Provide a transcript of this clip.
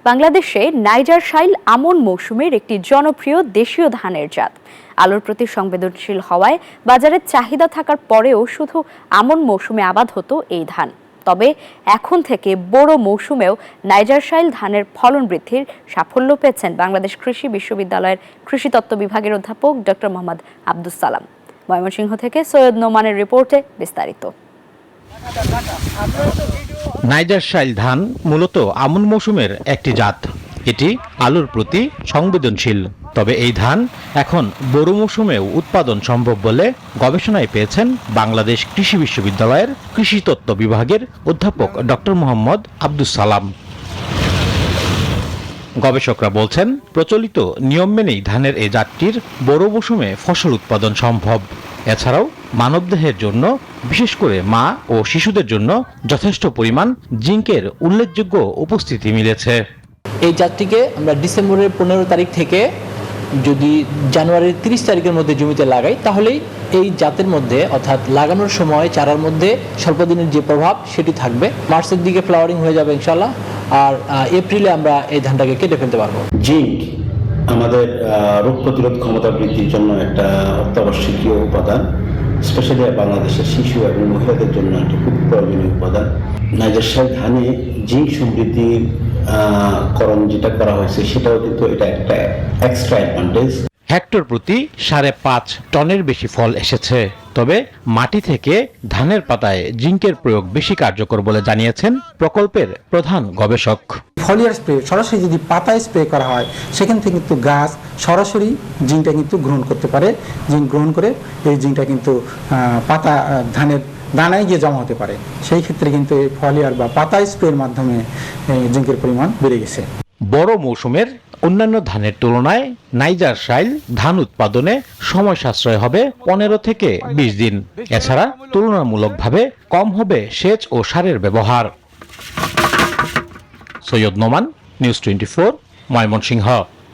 বাংলাদেশে নাইজার শাইল আমন মৌসুমের একটি জনপ্রিয় দেশীয় ধানের জাত। আলোর প্রতি সংবেদনশীল হওয়ায় বাজারে চাহিদা থাকার পরেও শুধু আমন মৌসুমে আবাদ হতো এই ধান। তবে এখন থেকে বোরো মৌসুমেও নাইজার শাইল ধানের ফলন বৃদ্ধির সাফল্য পেয়েছেন বাংলাদেশ কৃষি বিশ্ববিদ্যালয়ের কৃষিতত্ত্ব বিভাগের অধ্যাপক ডক্টর মোহাম্মদ আব্দুস সালাম। ময়মনসিংহ থেকে সৈয়দ নোমানের রিপোর্টে বিস্তারিত। নাইজার শাইল ধান মূলত আমন মৌসুমের একটি জাত। এটি আলুর প্রতি সংবেদনশীল। তবে এই ধান এখন বোরো মৌসুমেও উৎপাদন সম্ভব বলে গবেষণায় পেয়েছেন বাংলাদেশ কৃষি বিশ্ববিদ্যালয়ের কৃষিতত্ত্ব বিভাগের অধ্যাপক ডক্টর মোহাম্মদ আব্দুস সালাম। গবেষকরা বলছেন, প্রচলিত নিয়ম মেনেই ধানের এই জাতটির বোরো মৌসুমে ফসল উৎপাদন সম্ভব। এছাড়াও মানবদেহের জন্য, বিশেষ করে মা ও শিশুদের জন্য যথেষ্ট পরিমাণ জিঙ্কের উল্লেখযোগ্য উপস্থিতি মিলেছে। এই জাতটিকে আমরা ডিসেম্বরের 15 তারিখ থেকে যদি জানুয়ারির 30 তারিখের মধ্যে জমিতে লাগাই, তাহলেই এই জাতের মধ্যে অর্থাৎ লাগানোর সময় চারার মধ্যে স্বল্পদিনের যে প্রভাব সেটি থাকবে। মার্চের দিকে ফ্লাওয়ারিং হয়ে যাবে ইনশাল্লাহ, আর এপ্রিলে আমরা এই ধানটাকে কেটে ফেলতে পারবো। জিঙ্ক আমাদের রোগ প্রতিরোধ ক্ষমতা বৃদ্ধির জন্য একটা অত্যাবশ্যকীয় উপাদান, স্পেশালি বাংলাদেশের শিশু এবং মহিলাদের জন্য একটি খুব প্রয়োজনীয় উপাদান। নাইজার শাইল ধানে জিঙ্ক সমৃদ্ধির করণ যেটা করা হয়েছে সেটাও কিন্তু এটা একটা এক্সট্রা অ্যাডভান্টেজ। হেক্টর প্রতি 5.5 টনের বেশি ফল এসেছে। তবে মাটি থেকে ধানের পাতায় জিঙ্কের প্রয়োগ বেশি কার্যকর বলে জানিয়েছেন প্রকল্পের প্রধান গবেষক। ফলিয়ার স্প্রে সরাসরি যদি পাতায় স্প্রে করা হয়, সেখান থেকে কিন্তু গাছ সরাসরি জিঙ্কটা কিন্তু গ্রহণ করতে পারে। জিঙ্ক গ্রহণ করে এই জিঙ্কটা কিন্তু পাতা ধানের দানায় গিয়ে জমা হতে পারে। সেই ক্ষেত্রে কিন্তু এই ফলিয়ার বা পাতায় স্প্রের মাধ্যমে জিঙ্কের পরিমাণ বেড়ে গেছে। বড় মৌসুমের অন্যান্য ধানের তুলনায় নাইজার শাইল ধান উৎপাদনে সময় সাশ্রয় হবে 15 থেকে 20 দিন। এছাড়া তুলনামূলকভাবে কম হবে সেচ ও সারের ব্যবহার। সৈয়দ নোমান, নিউজ 24, ময়মনসিংহ।